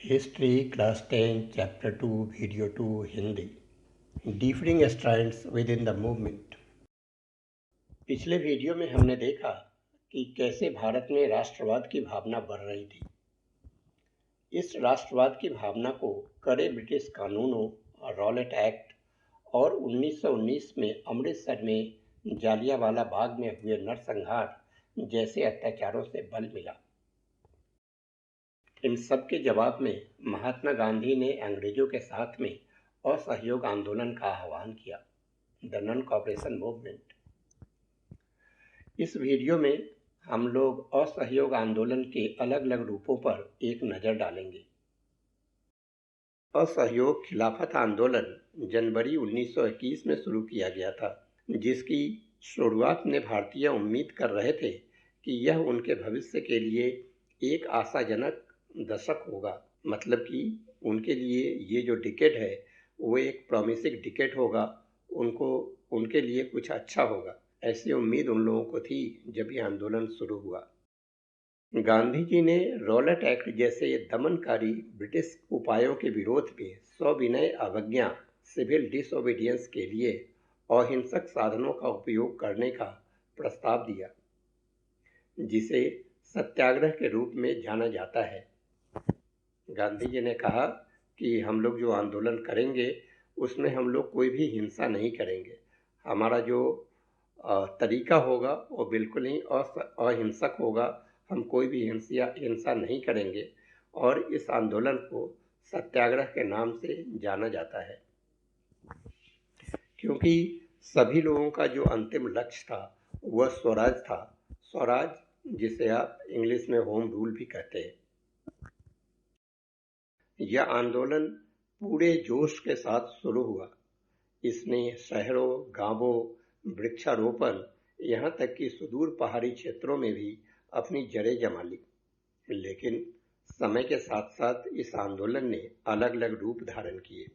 History class 10 chapter 2 video 2 Hindi differing strands with in the movement. पिछले video में हमने देखा कि कैसे भारत में राष्ट्रवाद की भावना बढ़ रही थी। इस राष्ट्रवाद की भावना को कड़े ब्रिटिश कानूनों, रॉलेट एक्ट और 1919 में अमृतसर में जालियांवाला बाग में हुए नरसंहार जैसे अत्याचारों से बल मिला। इन सब के जवाब में महात्मा गांधी ने अंग्रेजों के साथ में असहयोग आंदोलन का आह्वान किया, द नॉन कोऑपरेशन मूवमेंट। इस वीडियो में हम लोग असहयोग आंदोलन के अलग अलग रूपों पर एक नज़र डालेंगे। असहयोग खिलाफत आंदोलन जनवरी 1921 में शुरू किया गया था, जिसकी शुरुआत में भारतीय उम्मीद कर रहे थे कि यह उनके भविष्य के लिए एक आशाजनक दशक होगा। मतलब कि उनके लिए ये जो डिकेड है वो एक प्रॉमिसिंग डिकेड होगा, उनके लिए कुछ अच्छा होगा, ऐसी उम्मीद उन लोगों को थी जब ये आंदोलन शुरू हुआ। गांधी जी ने रॉलेट एक्ट जैसे दमनकारी ब्रिटिश उपायों के विरोध में सविनय अवज्ञा, सिविल डिसओबीडियंस के लिए अहिंसक साधनों का उपयोग करने का प्रस्ताव दिया, जिसे सत्याग्रह के रूप में जाना जाता है। गांधी जी ने कहा कि हम लोग जो आंदोलन करेंगे उसमें हम लोग कोई भी हिंसा नहीं करेंगे। हमारा जो तरीका होगा वो बिल्कुल ही अहिंसक होगा। हम कोई भी हिंसा नहीं करेंगे और इस आंदोलन को सत्याग्रह के नाम से जाना जाता है, क्योंकि सभी लोगों का जो अंतिम लक्ष्य था वह स्वराज था। स्वराज, जिसे आप इंग्लिश में होम रूल भी कहते हैं। यह आंदोलन पूरे जोश के साथ शुरू हुआ। इसने शहरों, गांवों, वृक्षारोपण, यहाँ तक कि सुदूर पहाड़ी क्षेत्रों में भी अपनी जड़ें जमा ली। लेकिन समय के साथ साथ इस आंदोलन ने अलग अलग रूप धारण किए।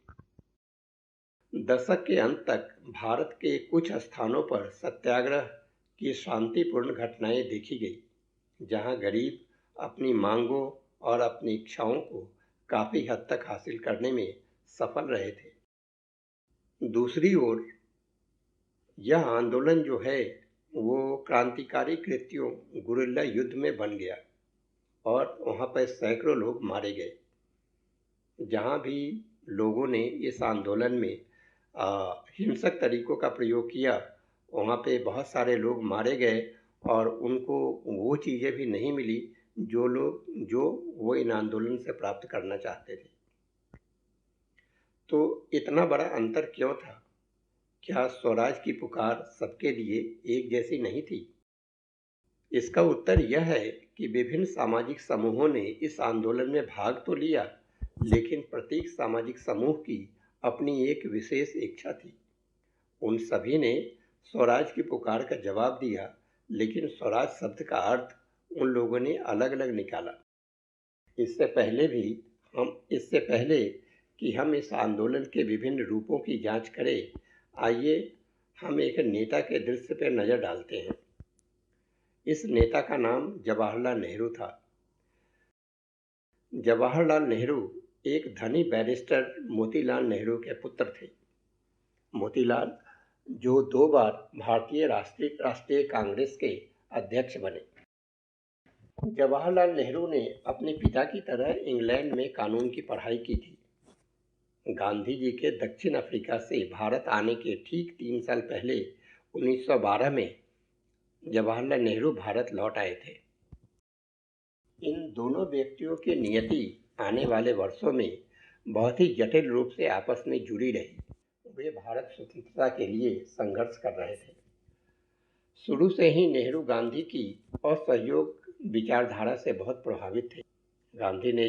दशक के अंत तक भारत के कुछ स्थानों पर सत्याग्रह की शांतिपूर्ण घटनाएं देखी गई, जहां गरीब अपनी मांगों और अपनी इच्छाओं को काफ़ी हद तक हासिल करने में सफल रहे थे। दूसरी ओर यह आंदोलन जो है वो क्रांतिकारी कृत्यों, गुरिल्ला युद्ध में बन गया और वहाँ पर सैकड़ों लोग मारे गए। जहाँ भी लोगों ने इस आंदोलन में हिंसक तरीकों का प्रयोग किया, वहाँ पे बहुत सारे लोग मारे गए और उनको वो चीज़ें भी नहीं मिली जो वो इन आंदोलन से प्राप्त करना चाहते थे। तो इतना बड़ा अंतर क्यों था? क्या स्वराज की पुकार सबके लिए एक जैसी नहीं थी? इसका उत्तर यह है कि विभिन्न सामाजिक समूहों ने इस आंदोलन में भाग तो लिया, लेकिन प्रत्येक सामाजिक समूह की अपनी एक विशेष इच्छा थी। उन सभी ने स्वराज की पुकार का जवाब दिया, लेकिन स्वराज शब्द का अर्थ उन लोगों ने अलग अलग निकाला। इससे पहले कि हम इस आंदोलन के विभिन्न रूपों की जांच करें, आइए हम एक नेता के दृश्य पर नज़र डालते हैं। इस नेता का नाम जवाहरलाल नेहरू था। जवाहरलाल नेहरू एक धनी बैरिस्टर मोतीलाल नेहरू के पुत्र थे। मोतीलाल जो 2 बार भारतीय राष्ट्रीय कांग्रेस के अध्यक्ष बने। जवाहरलाल नेहरू ने अपने पिता की तरह इंग्लैंड में कानून की पढ़ाई की थी। गांधी जी के दक्षिण अफ्रीका से भारत आने के ठीक 3 साल पहले 1912 में जवाहरलाल नेहरू भारत लौट आए थे। इन दोनों व्यक्तियों की नियति आने वाले वर्षों में बहुत ही जटिल रूप से आपस में जुड़ी रही। वे भारत स्वतंत्रता के लिए संघर्ष कर रहे थे। शुरू से ही नेहरू गांधी की असहयोग विचारधारा से बहुत प्रभावित थे। गांधी ने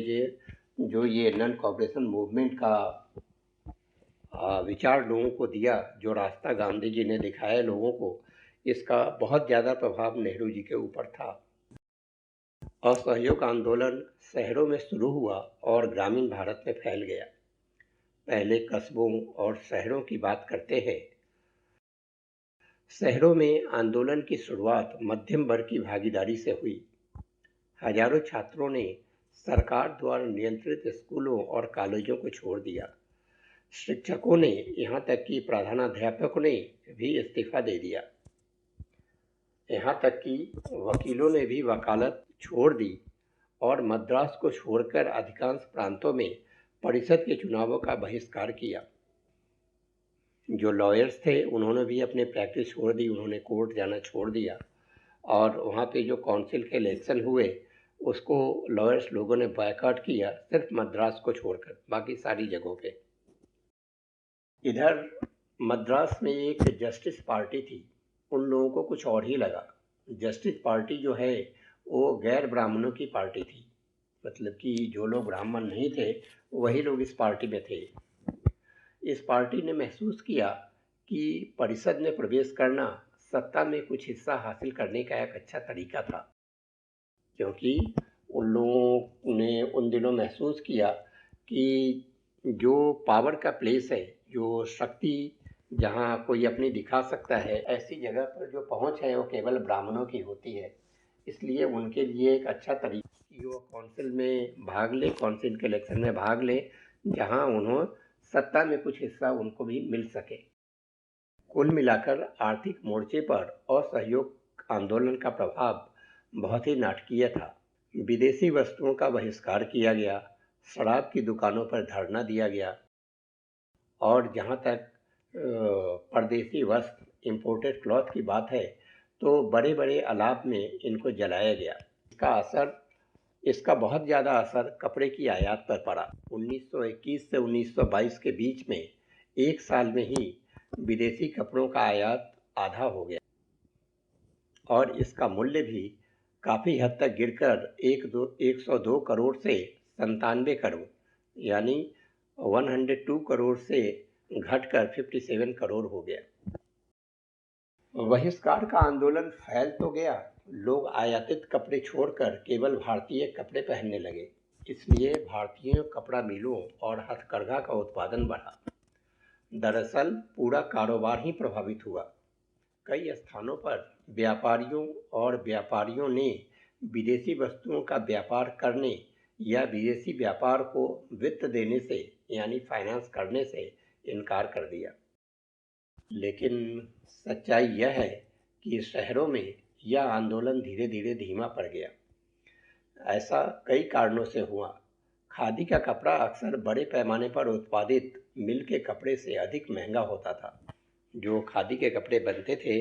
जो ये नॉन कोऑपरेशन मूवमेंट का विचार लोगों को दिया, जो रास्ता गांधी जी ने दिखाया लोगों को, इसका बहुत ज़्यादा प्रभाव नेहरू जी के ऊपर था। असहयोग आंदोलन शहरों में शुरू हुआ और ग्रामीण भारत में फैल गया। पहले कस्बों और शहरों की बात करते हैं। शहरों में आंदोलन की शुरुआत मध्यम वर्ग की भागीदारी से हुई। हजारों छात्रों ने सरकार द्वारा नियंत्रित स्कूलों और कॉलेजों को छोड़ दिया। शिक्षकों ने, यहाँ तक कि प्रधानाध्यापकों ने भी इस्तीफा दे दिया। यहाँ तक कि वकीलों ने भी वकालत छोड़ दी और मद्रास को छोड़कर अधिकांश प्रांतों में परिषद के चुनावों का बहिष्कार किया। जो लॉयर्स थे उन्होंने भी अपने प्रैक्टिस छोड़ दी, उन्होंने कोर्ट जाना छोड़ दिया और वहाँ पे जो काउंसिल के इलेक्शन हुए उसको लॉयर्स लोगों ने बॉयकॉट किया, सिर्फ मद्रास को छोड़कर, बाकी सारी जगहों पे। इधर मद्रास में एक जस्टिस पार्टी थी, उन लोगों को कुछ और ही लगा। जस्टिस पार्टी जो है वो गैर ब्राह्मणों की पार्टी थी, मतलब कि जो लोग ब्राह्मण नहीं थे वही लोग इस पार्टी में थे। इस पार्टी ने महसूस किया कि परिषद में प्रवेश करना सत्ता में कुछ हिस्सा हासिल करने का एक अच्छा तरीका था, क्योंकि उन लोगों ने उन दिनों महसूस किया कि जो पावर का प्लेस है, जो शक्ति जहाँ कोई अपनी दिखा सकता है, ऐसी जगह पर जो पहुँच है वो केवल ब्राह्मणों की होती है। इसलिए उनके लिए एक अच्छा तरीका कि वो काउंसिल में भाग ले, काउंसिल के इलेक्शन में भाग ले, जहाँ उन्होंने सत्ता में कुछ हिस्सा उनको भी मिल सके। कुल मिलाकर आर्थिक मोर्चे पर असहयोग आंदोलन का प्रभाव बहुत ही नाटकीय था। विदेशी वस्तुओं का बहिष्कार किया गया, शराब की दुकानों पर धरना दिया गया और जहाँ तक परदेसी वस्त्र, इम्पोर्टेड क्लॉथ की बात है तो बड़े बड़े अलाप में इनको जलाया गया। इसका बहुत ज़्यादा असर कपड़े की आयात पर पड़ा। 1921 से 1922 के बीच में एक साल में ही विदेशी कपड़ों का आयात आधा हो गया और इसका मूल्य भी काफ़ी हद तक गिरकर 102 करोड़ से 97 करोड़ यानी 102 करोड़ से घटकर 57 करोड़ हो गया। बहिष्कार का आंदोलन फैल तो गया, लोग आयातित कपड़े छोड़कर केवल भारतीय कपड़े पहनने लगे, इसलिए भारतीय कपड़ा मिलों और हथकरघा का उत्पादन बढ़ा। दरअसल पूरा कारोबार ही प्रभावित हुआ। कई स्थानों पर व्यापारियों ने विदेशी वस्तुओं का व्यापार करने या विदेशी व्यापार को वित्त देने से यानी फाइनेंस करने से इनकार कर दिया। लेकिन सच्चाई यह है कि शहरों में यह आंदोलन धीरे धीरे धीमा पड़ गया। ऐसा कई कारणों से हुआ। खादी का कपड़ा अक्सर बड़े पैमाने पर उत्पादित मिल के कपड़े से अधिक महंगा होता था। जो खादी के कपड़े बनते थे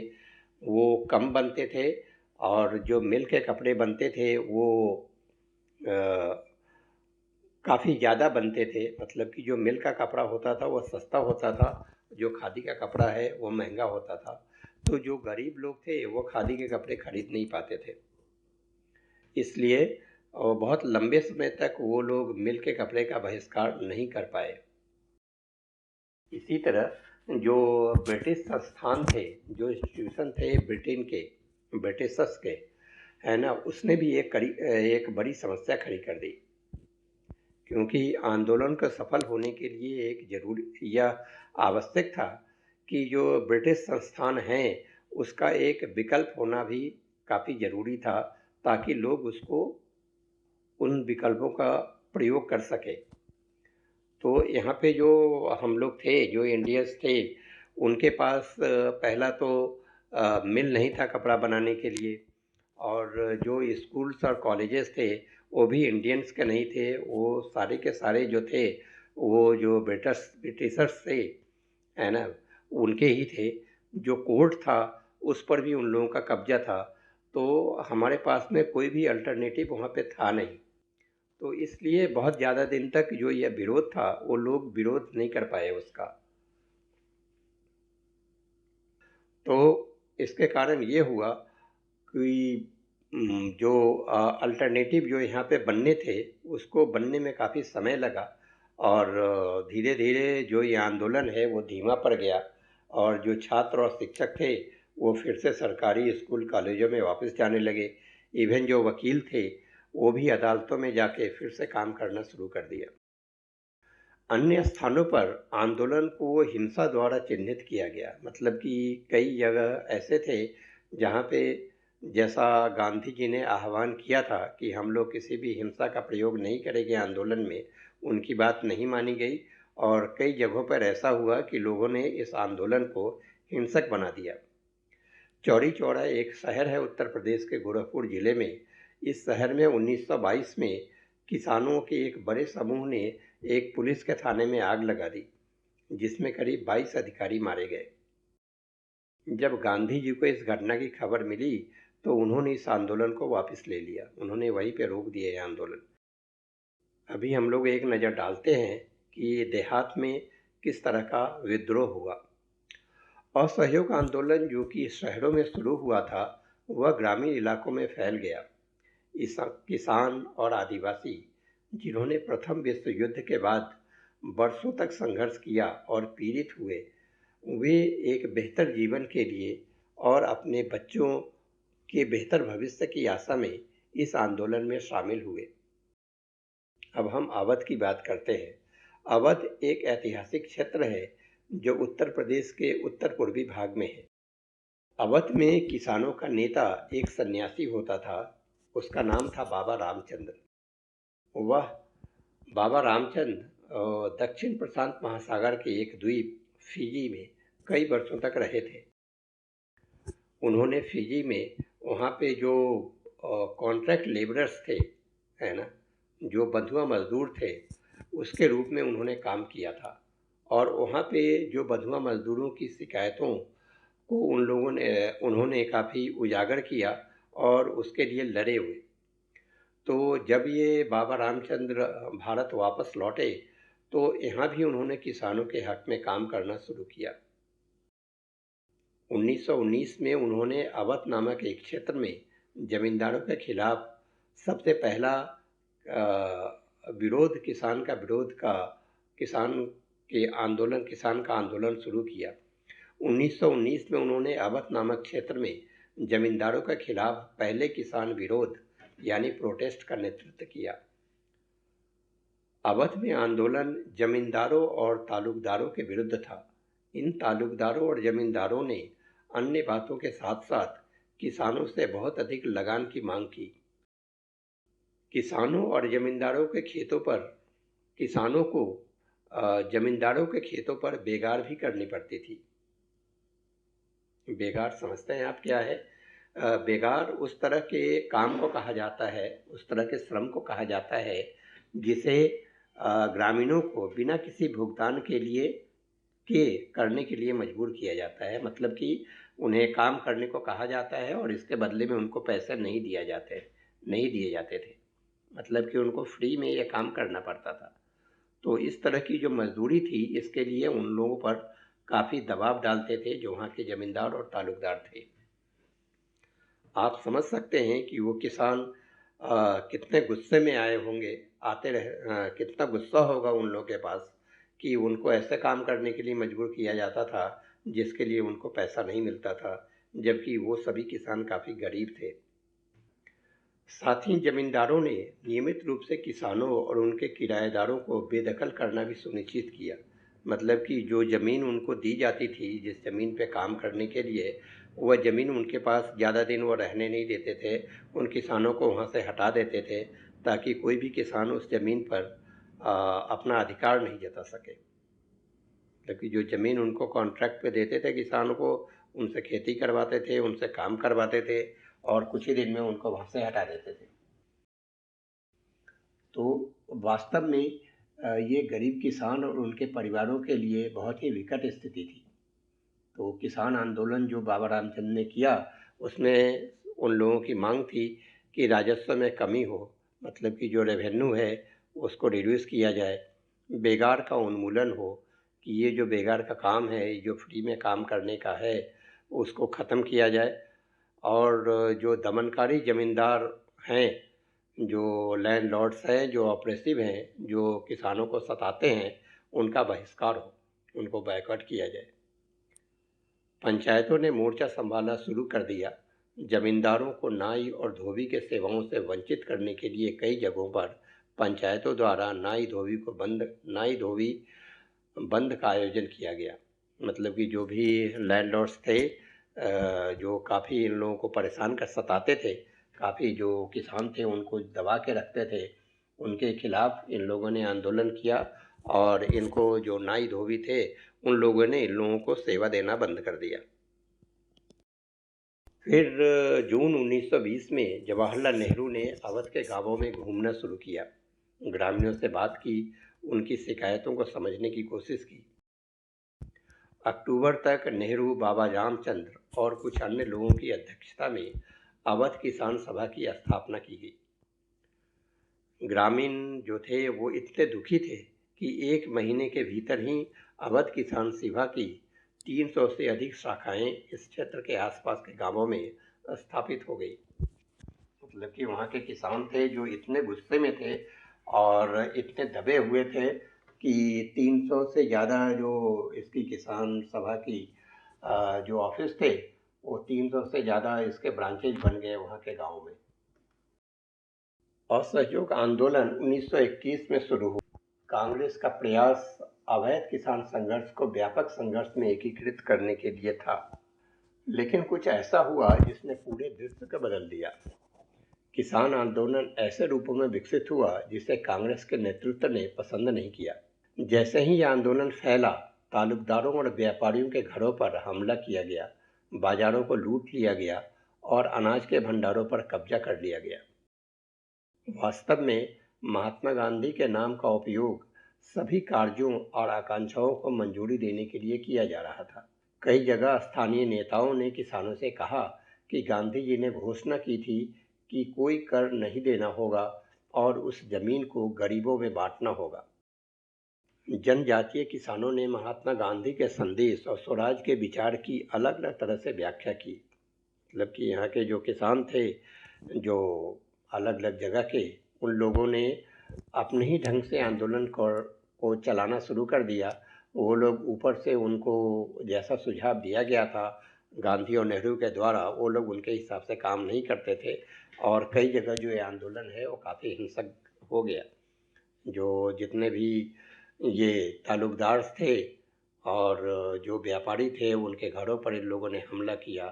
वो कम बनते थे और जो मिल के कपड़े बनते थे वो काफ़ी ज़्यादा बनते थे। मतलब कि जो मिल का कपड़ा होता था वो सस्ता होता था, जो खादी का कपड़ा है वो महंगा होता था। तो जो गरीब लोग थे वो खादी के कपड़े खरीद नहीं पाते थे, इसलिए बहुत लंबे समय तक वो लोग मिल के कपड़े का बहिष्कार नहीं कर पाए। इसी तरह जो ब्रिटिश संस्थान थे, जो इंस्टीट्यूशन थे ब्रिटेन के, ब्रिटिशर्स के, है ना, उसने भी एक बड़ी समस्या खड़ी कर दी, क्योंकि आंदोलन को सफल होने के लिए एक जरूरी या आवश्यक था कि जो ब्रिटिश संस्थान हैं उसका एक विकल्प होना भी काफ़ी ज़रूरी था, ताकि लोग उन विकल्पों का प्रयोग कर सके। तो यहाँ पे जो हम लोग थे, जो इंडियंस थे, उनके पास पहला तो मिल नहीं था कपड़ा बनाने के लिए, और जो स्कूल्स और कॉलेजेस थे वो भी इंडियंस के नहीं थे, वो सारे के सारे जो थे वो जो ब्रिटिशर्स थे, है ना, उनके ही थे। जो कोर्ट था उस पर भी उन लोगों का कब्जा था, तो हमारे पास में कोई भी अल्टरनेटिव वहाँ पे था नहीं। तो इसलिए बहुत ज़्यादा दिन तक जो यह विरोध था वो लोग विरोध नहीं कर पाए उसका। तो इसके कारण ये हुआ कि जो अल्टरनेटिव जो यहाँ पे बनने थे उसको बनने में काफ़ी समय लगा और धीरे धीरे जो ये आंदोलन है वो धीमा पड़ गया और जो छात्र और शिक्षक थे वो फिर से सरकारी स्कूल कॉलेजों में वापस जाने लगे। इवन जो वकील थे वो भी अदालतों में जाके फिर से काम करना शुरू कर दिया। अन्य स्थानों पर आंदोलन को हिंसा द्वारा चिन्हित किया गया, मतलब कि कई जगह ऐसे थे जहाँ पे जैसा गांधी जी ने आह्वान किया था कि हम लोग किसी भी हिंसा का प्रयोग नहीं करेंगे आंदोलन में, उनकी बात नहीं मानी गई और कई जगहों पर ऐसा हुआ कि लोगों ने इस आंदोलन को हिंसक बना दिया। चौरी चौरा एक शहर है उत्तर प्रदेश के गोरखपुर जिले में। इस शहर में 1922 में किसानों के एक बड़े समूह ने एक पुलिस के थाने में आग लगा दी, जिसमें करीब 22 अधिकारी मारे गए। जब गांधी जी को इस घटना की खबर मिली तो उन्होंने इस आंदोलन को वापस ले लिया, उन्होंने वहीं पे रोक दिया ये आंदोलन। अभी हम लोग एक नज़र डालते हैं कि देहात में किस तरह का विद्रोह हुआ। असहयोग आंदोलन जो कि शहरों में शुरू हुआ था, वह ग्रामीण इलाकों में फैल गया। किसान और आदिवासी, जिन्होंने प्रथम विश्व युद्ध के बाद वर्षों तक संघर्ष किया और पीड़ित हुए, वे एक बेहतर जीवन के लिए और अपने बच्चों के बेहतर भविष्य की आशा में इस आंदोलन में शामिल हुए। अब हम अवध की बात करते हैं। अवध एक ऐतिहासिक क्षेत्र है जो उत्तर प्रदेश के उत्तर पूर्वी भाग में है। अवध में किसानों का नेता एक सन्यासी होता था, उसका नाम था बाबा रामचंद्र। वह बाबा रामचंद्र दक्षिण प्रशांत महासागर के एक द्वीप फिजी में कई वर्षों तक रहे थे। उन्होंने फिजी में वहाँ पे जो कॉन्ट्रैक्ट लेबरर्स थे, है ना, जो बंधुआ मजदूर थे, उसके रूप में उन्होंने काम किया था और वहाँ पे जो बंधुआ मजदूरों की शिकायतों को उन्होंने काफ़ी उजागर किया और उसके लिए लड़े हुए। तो जब ये बाबा रामचंद्र भारत वापस लौटे तो यहाँ भी उन्होंने किसानों के हक में काम करना शुरू किया। 1919 में उन्होंने अवध नामक एक क्षेत्र में जमींदारों के खिलाफ सबसे पहला किसान का आंदोलन शुरू किया। 1919 में उन्होंने अवध नामक क्षेत्र में जमींदारों के खिलाफ पहले किसान विरोध यानी प्रोटेस्ट का नेतृत्व किया। अवध में आंदोलन जमींदारों और तालुकदारों के विरुद्ध था। इन तालुकदारों और जमींदारों ने अन्य बातों के साथ साथ किसानों से बहुत अधिक लगान की मांग की। किसानों को जमींदारों के खेतों पर बेगार भी करनी पड़ती थी। बेगार समझते हैं आप क्या है? बेगार उस तरह के काम को कहा जाता है, उस तरह के श्रम को कहा जाता है जिसे ग्रामीणों को बिना किसी भुगतान के करने के लिए मजबूर किया जाता है। मतलब कि उन्हें काम करने को कहा जाता है और इसके बदले में उनको पैसे नहीं दिए जाते थे। मतलब कि उनको फ्री में ये काम करना पड़ता था। तो इस तरह की जो मजदूरी थी, इसके लिए उन लोगों पर काफ़ी दबाव डालते थे जो वहाँ के ज़मींदार और तालुकदार थे। आप समझ सकते हैं कि वो किसान कितने गुस्से में आए होंगे, कितना गुस्सा होगा उन लोगों के पास कि उनको ऐसे काम करने के लिए मजबूर किया जाता था जिसके लिए उनको पैसा नहीं मिलता था, जबकि वो सभी किसान काफ़ी गरीब थे। साथ ही जमींदारों ने नियमित रूप से किसानों और उनके किराएदारों को बेदखल करना भी सुनिश्चित किया। मतलब कि जो ज़मीन उनको दी जाती थी, जिस ज़मीन पे काम करने के लिए, वह ज़मीन उनके पास ज़्यादा दिन वो रहने नहीं देते थे। उन किसानों को वहाँ से हटा देते थे ताकि कोई भी किसान उस ज़मीन पर अपना अधिकार नहीं जता सके। जबकि जो ज़मीन उनको कॉन्ट्रैक्ट पे देते थे किसानों को, उनसे खेती करवाते थे, उनसे काम करवाते थे और कुछ ही दिन में उनको वहाँ से हटा देते थे। तो वास्तव में ये गरीब किसान और उनके परिवारों के लिए बहुत ही विकट स्थिति थी। तो किसान आंदोलन जो बाबा रामचंद्र ने किया, उसमें उन लोगों की मांग थी कि राजस्व में कमी हो, मतलब कि जो रेवेन्यू है उसको रिड्यूस किया जाए, बेगार का उन्मूलन हो, कि ये जो बेगार का काम है, जो फ्री में काम करने का है, उसको ख़त्म किया जाए और जो दमनकारी ज़मींदार हैं, जो लैंडलॉर्ड्स हैं, जो ऑपरेसिव हैं, जो किसानों को सताते हैं, उनका बहिष्कार हो, उनको बायकॉट किया जाए। पंचायतों ने मोर्चा संभालना शुरू कर दिया। जमींदारों को नाई और धोबी के सेवाओं से वंचित करने के लिए कई जगहों पर पंचायतों द्वारा नाई धोबी बंद का आयोजन किया गया। मतलब कि जो भी लैंडलॉर्ड्स थे जो काफ़ी इन लोगों को परेशान कर सताते थे, काफ़ी जो किसान थे उनको दबा के रखते थे, उनके खिलाफ इन लोगों ने आंदोलन किया और इनको जो नाई धोबी थे उन लोगों ने इन लोगों को सेवा देना बंद कर दिया। फिर जून 1920 में जवाहरलाल नेहरू ने अवध के गांवों में घूमना शुरू किया, ग्रामीणों से बात की, उनकी शिकायतों को समझने की कोशिश की। अक्टूबर तक नेहरू, बाबा रामचंद्र और कुछ अन्य लोगों की अध्यक्षता में अवध किसान सभा की स्थापना की गई। ग्रामीण जो थे वो इतने दुखी थे कि एक महीने के भीतर ही अवध किसान सभा की 300 से अधिक शाखाएं इस क्षेत्र के आसपास के गांवों में स्थापित हो गई। मतलब कि वहाँ के किसान थे जो इतने गुस्से में थे और इतने दबे हुए थे कि 300 से ज़्यादा जो इसकी किसान सभा की जो ऑफिस थे वो 300 से ज़्यादा इसके ब्रांचेज बन गए वहाँ के गांव में। असहयोग आंदोलन 1921 में शुरू हुआ। कांग्रेस का प्रयास अवैध किसान संघर्ष को व्यापक संघर्ष में एकीकृत करने के लिए था, लेकिन कुछ ऐसा हुआ जिसने पूरे दृश्य को बदल दिया। किसान आंदोलन ऐसे रूपों में विकसित हुआ जिसे कांग्रेस के नेतृत्व ने पसंद नहीं किया। जैसे ही यह आंदोलन फैला, तालुकदारों और व्यापारियों के घरों पर हमला किया गया, बाजारों को लूट लिया गया और अनाज के भंडारों पर कब्जा कर लिया गया। वास्तव में महात्मा गांधी के नाम का उपयोग सभी कार्यों और आकांक्षाओं को मंजूरी देने के लिए किया जा रहा था। कई जगह स्थानीय नेताओं ने किसानों से कहा कि गांधी जी ने घोषणा की थी कि कोई कर नहीं देना होगा और उस जमीन को गरीबों में बांटना होगा। जनजातीय किसानों ने महात्मा गांधी के संदेश और स्वराज के विचार की अलग अलग तरह से व्याख्या की। मतलब कि यहाँ के जो किसान थे, जो अलग अलग जगह के, उन लोगों ने अपने ही ढंग से आंदोलन को चलाना शुरू कर दिया। वो लोग ऊपर से उनको जैसा सुझाव दिया गया था गांधी और नेहरू के द्वारा, वो लोग उनके हिसाब से काम नहीं करते थे और कई जगह जो ये आंदोलन है वो काफ़ी हिंसक हो गया। जो जितने भी ये ताल्लुकदार थे और जो व्यापारी थे उनके घरों पर इन लोगों ने हमला किया,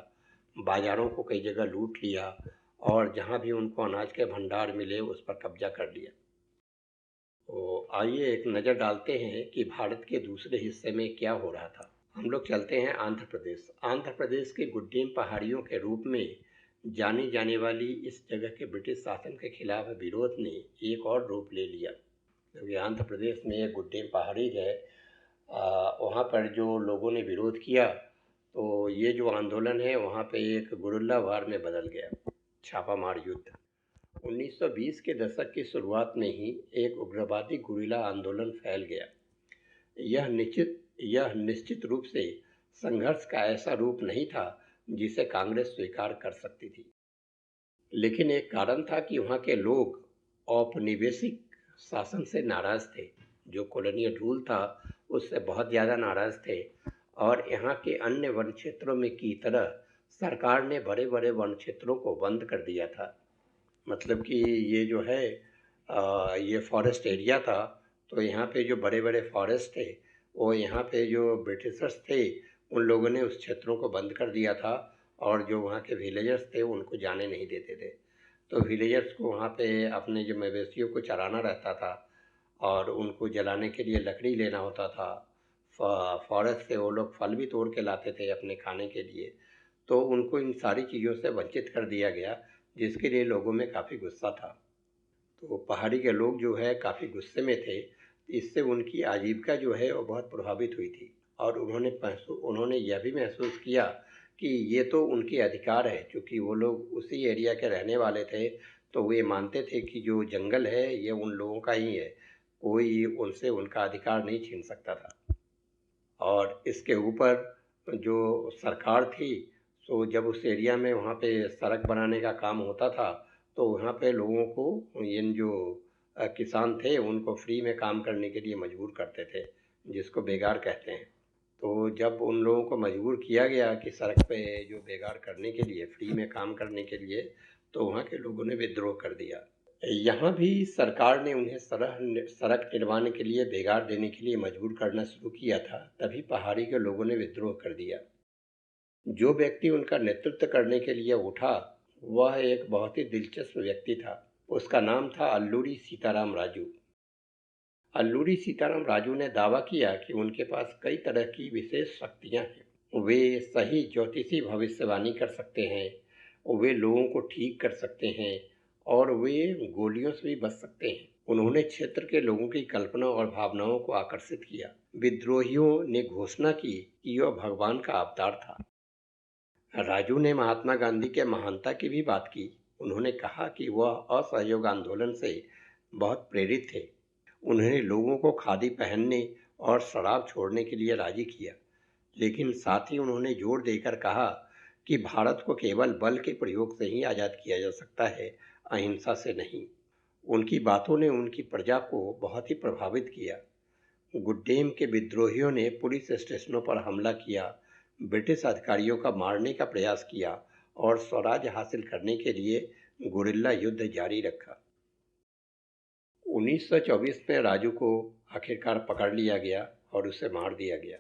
बाज़ारों को कई जगह लूट लिया और जहाँ भी उनको अनाज के भंडार मिले उस पर कब्जा कर लिया। तो आइए एक नज़र डालते हैं कि भारत के दूसरे हिस्से में क्या हो रहा था। हम लोग चलते हैं आंध्र प्रदेश। आंध्र प्रदेश के गुड्डेम पहाड़ियों के रूप में जानी जाने वाली इस जगह के ब्रिटिश शासन के खिलाफ विरोध ने एक और रूप ले लिया, क्योंकि आंध्र प्रदेश में एक गुड्डेम पहाड़ी है। वहाँ पर जो लोगों ने विरोध किया तो ये जो आंदोलन है वहाँ पे एक गुरिल्ला वार में बदल गया, छापामार युद्ध। 1920 के दशक की शुरुआत में ही एक उग्रवादी गुरिल्ला आंदोलन फैल गया। यह निश्चित रूप से संघर्ष का ऐसा रूप नहीं था जिसे कांग्रेस स्वीकार कर सकती थी, लेकिन एक कारण था कि वहाँ के लोग औपनिवेशिक शासन से नाराज थे। जो कॉलोनियल रूल था उससे बहुत ज़्यादा नाराज थे और यहाँ के अन्य वन क्षेत्रों में की तरह सरकार ने बड़े बड़े वन क्षेत्रों को बंद कर दिया था। मतलब कि ये जो है ये फॉरेस्ट एरिया था, तो यहाँ पे जो बड़े बड़े फॉरेस्ट थे वो यहाँ पे जो ब्रिटिशर्स थे उन लोगों ने उस क्षेत्रों को बंद कर दिया था और जो वहाँ के विलेजर्स थे उनको जाने नहीं देते थे। तो विलेजर्स को वहाँ पे अपने जो मवेशियों को चराना रहता था और उनको जलाने के लिए लकड़ी लेना होता था। फॉरेस्ट से वो लोग फल भी तोड़ के लाते थे अपने खाने के लिए, तो उनको इन सारी चीज़ों से वंचित कर दिया गया, जिसके लिए लोगों में काफ़ी गुस्सा था। तो पहाड़ी के लोग जो है काफ़ी गुस्से में थे। इससे उनकी आजीविका जो है वो बहुत प्रभावित हुई थी और उन्होंने यह भी महसूस किया कि ये तो उनके अधिकार है, क्योंकि वो लोग उसी एरिया के रहने वाले थे। तो वे मानते थे कि जो जंगल है ये उन लोगों का ही है, कोई उनसे उनका अधिकार नहीं छीन सकता था। और इसके ऊपर जो सरकार थी, तो जब उस एरिया में वहाँ पे सड़क बनाने का काम होता था तो वहाँ पे लोगों को इन जो किसान थे उनको फ्री में काम करने के लिए मजबूर करते थे, जिसको बेगार कहते हैं। तो जब उन लोगों को मजबूर किया गया कि सड़क पे जो बेगार करने के लिए, फ्री में काम करने के लिए, तो वहाँ के लोगों ने विद्रोह कर दिया। यहाँ भी सरकार ने उन्हें सड़क निर्माण के लिए बेगार देने के लिए मजबूर करना शुरू किया था, तभी पहाड़ी के लोगों ने विद्रोह कर दिया। जो व्यक्ति उनका नेतृत्व करने के लिए उठा वह एक बहुत ही दिलचस्प व्यक्ति था। उसका नाम था अल्लूरी सीताराम राजू। अल्लूरी सीताराम राजू ने दावा किया कि उनके पास कई तरह की विशेष शक्तियां हैं। वे सही ज्योतिषी भविष्यवाणी कर सकते हैं, वे लोगों को ठीक कर सकते हैं और वे गोलियों से भी बच सकते हैं। उन्होंने क्षेत्र के लोगों की कल्पना और भावनाओं को आकर्षित किया। विद्रोहियों ने घोषणा की कि वह भगवान का अवतार था। राजू ने महात्मा गांधी के महानता की भी बात की। उन्होंने कहा कि वह असहयोग आंदोलन से बहुत प्रेरित थे। उन्होंने लोगों को खादी पहनने और शराब छोड़ने के लिए राजी किया, लेकिन साथ ही उन्होंने जोर देकर कहा कि भारत को केवल बल के प्रयोग से ही आज़ाद किया जा सकता है, अहिंसा से नहीं। उनकी बातों ने उनकी प्रजा को बहुत ही प्रभावित किया। गुड्डेम के विद्रोहियों ने पुलिस स्टेशनों पर हमला किया, ब्रिटिश अधिकारियों का मारने का प्रयास किया और स्वराज हासिल करने के लिए गुरिल्ला युद्ध जारी रखा। 1924 में राजू को आखिरकार पकड़ लिया गया और उसे मार दिया गया।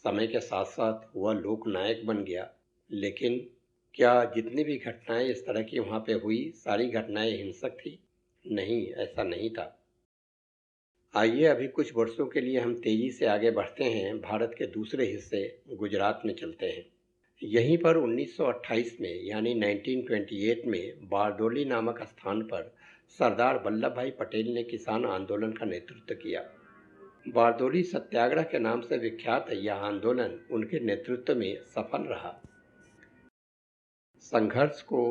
समय के साथ साथ वह लोकनायक बन गया, लेकिन क्या जितनी भी घटनाएं इस तरह की वहाँ पे हुई सारी घटनाएं हिंसक थी? नहीं, ऐसा नहीं था। आइए अभी कुछ वर्षों के लिए हम तेजी से आगे बढ़ते हैं। भारत के दूसरे हिस्से गुजरात में चलते हैं। यहीं पर 1928 में यानी 1928 में बारडोली नामक स्थान पर सरदार वल्लभ भाई पटेल ने किसान आंदोलन का नेतृत्व किया। बारडोली सत्याग्रह के नाम से विख्यात यह आंदोलन उनके नेतृत्व में सफल रहा। संघर्ष को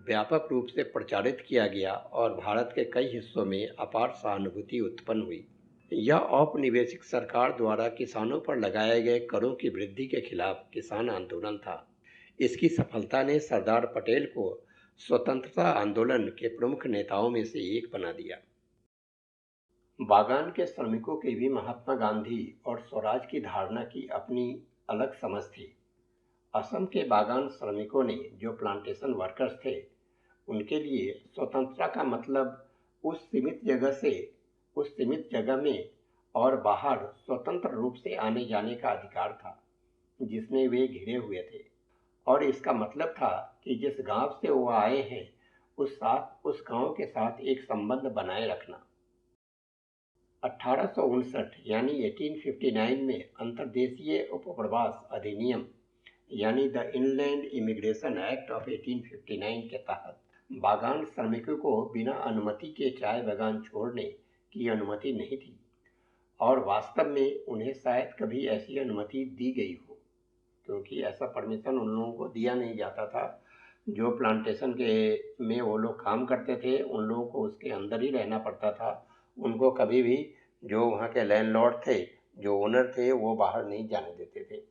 व्यापक रूप से प्रचारित किया गया और भारत के कई हिस्सों में अपार सहानुभूति उत्पन्न हुई। यह औपनिवेशिक सरकार द्वारा किसानों पर लगाए गए करों की वृद्धि के खिलाफ किसान आंदोलन था। इसकी सफलता ने सरदार पटेल को स्वतंत्रता आंदोलन के प्रमुख नेताओं में से एक बना दिया। बागान के श्रमिकों की भी महात्मा गांधी और स्वराज की धारणा की अपनी अलग समझ थी। असम के बागान श्रमिकों ने, जो प्लांटेशन वर्कर्स थे, उनके लिए स्वतंत्रता का मतलब उस सीमित जगह में और बाहर स्वतंत्र रूप से आने जाने का अधिकार था जिसमें वे घिरे हुए थे, और इसका मतलब था कि जिस गांव से वो आए हैं उस गांव के साथ एक संबंध बनाए रखना। 1859 यानी 1859 में अंतर्देशीय उपप्रवास अधिनियम यानी the inland immigration act of 1859 के तहत बागान श्रमिकों को बिना अनुमति के चाय बागान छोड़ने की अनुमति नहीं थी, और वास्तव में उन्हें शायद कभी ऐसी अनुमति दी गई हो, क्योंकि ऐसा परमिशन उन लोगों को दिया नहीं जाता था। जो प्लांटेशन के में वो लोग काम करते थे उन लोगों को उसके अंदर ही रहना पड़ता था। उनको कभी भी जो वहाँ के लैंडलॉर्ड थे, जो ओनर थे, वो बाहर नहीं जाने देते थे।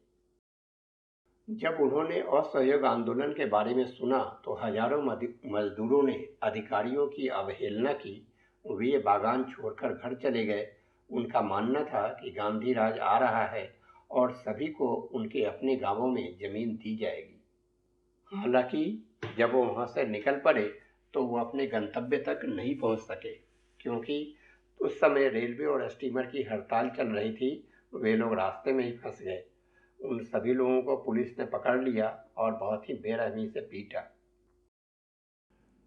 जब उन्होंने असहयोग आंदोलन के बारे में सुना तो हजारों मजदूरों ने अधिकारियों की अवहेलना की। वे बागान छोड़कर घर चले गए। उनका मानना था कि गांधी राज आ रहा है और सभी को उनके अपने गांवों में जमीन दी जाएगी। हालांकि जब वो वहां से निकल पड़े तो वो अपने गंतव्य तक नहीं पहुंच सके, क्योंकि उस समय रेलवे और स्टीमर की हड़ताल चल रही थी। वे लोग रास्ते में ही फंस गए। उन सभी लोगों को पुलिस ने पकड़ लिया और बहुत ही बेरहमी से पीटा।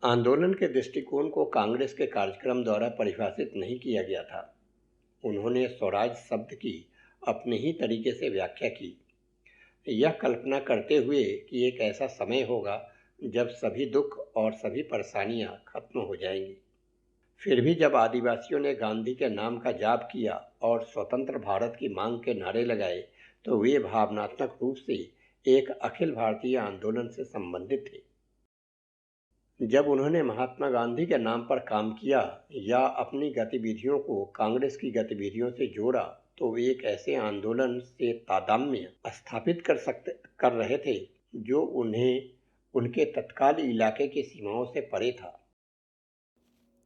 आंदोलन के दृष्टिकोण को कांग्रेस के कार्यक्रम द्वारा परिभाषित नहीं किया गया था। उन्होंने स्वराज शब्द की अपने ही तरीके से व्याख्या की, यह कल्पना करते हुए कि एक ऐसा समय होगा जब सभी दुख और सभी परेशानियां खत्म हो जाएंगी। फिर भी जब आदिवासियों ने गांधी के नाम का जाप किया और स्वतंत्र भारत की मांग के नारे लगाए तो वे भावनात्मक रूप से एक अखिल भारतीय आंदोलन से संबंधित थे। जब उन्होंने महात्मा गांधी के नाम पर काम किया या अपनी गतिविधियों को कांग्रेस की गतिविधियों से जोड़ा तो वे एक ऐसे आंदोलन से तादात्म्य स्थापित कर रहे थे जो उन्हें उनके तत्काल इलाके की सीमाओं से परे था।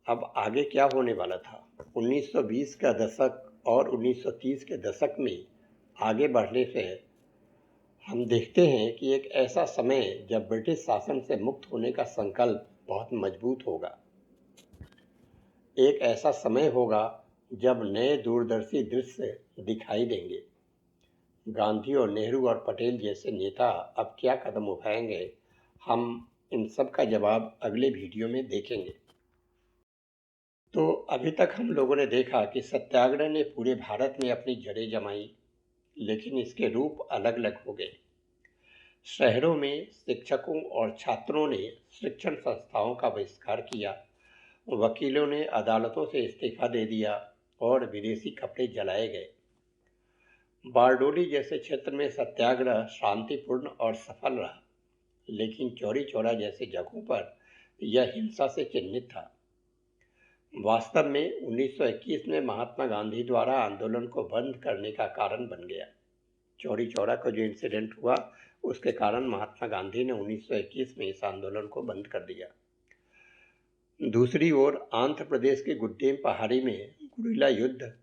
अब आगे क्या होने वाला था? 1920 का दशक और 1930 के दशक में आगे बढ़ने से हम देखते हैं कि एक ऐसा समय जब ब्रिटिश शासन से मुक्त होने का संकल्प बहुत मजबूत होगा। एक ऐसा समय होगा जब नए दूरदर्शी दृश्य दिखाई देंगे, गांधी और नेहरू और पटेल जैसे नेता अब क्या कदम उठाएंगे, हम इन सब का जवाब अगले वीडियो में देखेंगे। तो अभी तक हम लोगों ने देखा कि सत्याग्रह ने पूरे भारत में अपनी जड़ें जमाई, लेकिन इसके रूप अलग अलग हो गए। शहरों में शिक्षकों और छात्रों ने शिक्षण संस्थाओं का बहिष्कार किया, वकीलों ने अदालतों से इस्तीफा दे दिया और विदेशी कपड़े जलाए गए। बारडोली जैसे क्षेत्र में सत्याग्रह शांतिपूर्ण और सफल रहा, लेकिन चौरी चौरा जैसे जगहों पर यह हिंसा से चिन्हित था। वास्तव में 1921 में महात्मा गांधी द्वारा आंदोलन को बंद करने का कारण बन गया। चौरी चौरा का जो इंसिडेंट हुआ, उसके कारण महात्मा गांधी ने 1921 में इस आंदोलन को बंद कर दिया। दूसरी ओर आंध्र प्रदेश के गुड्डेम पहाड़ी में गुरिल्ला युद्ध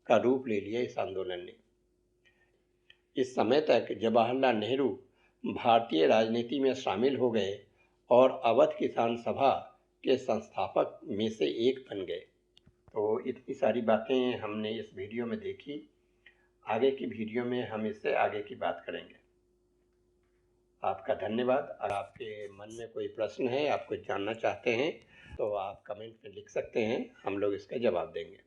का रूप ले लिया इस आंदोलन ने। इस समय तक जवाहरलाल नेहरू भारतीय राजनीति में शामिल हो गए और अवध किसान सभा के संस्थापक में से एक बन गए। तो इतनी सारी बातें हमने इस वीडियो में देखी। आगे की वीडियो में हम इससे आगे की बात करेंगे। आपका धन्यवाद। अगर आपके मन में कोई प्रश्न है, आप कुछ जानना चाहते हैं, तो आप कमेंट में लिख सकते हैं, हम लोग इसका जवाब देंगे।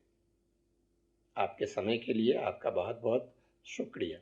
आपके समय के लिए आपका बहुत बहुत शुक्रिया।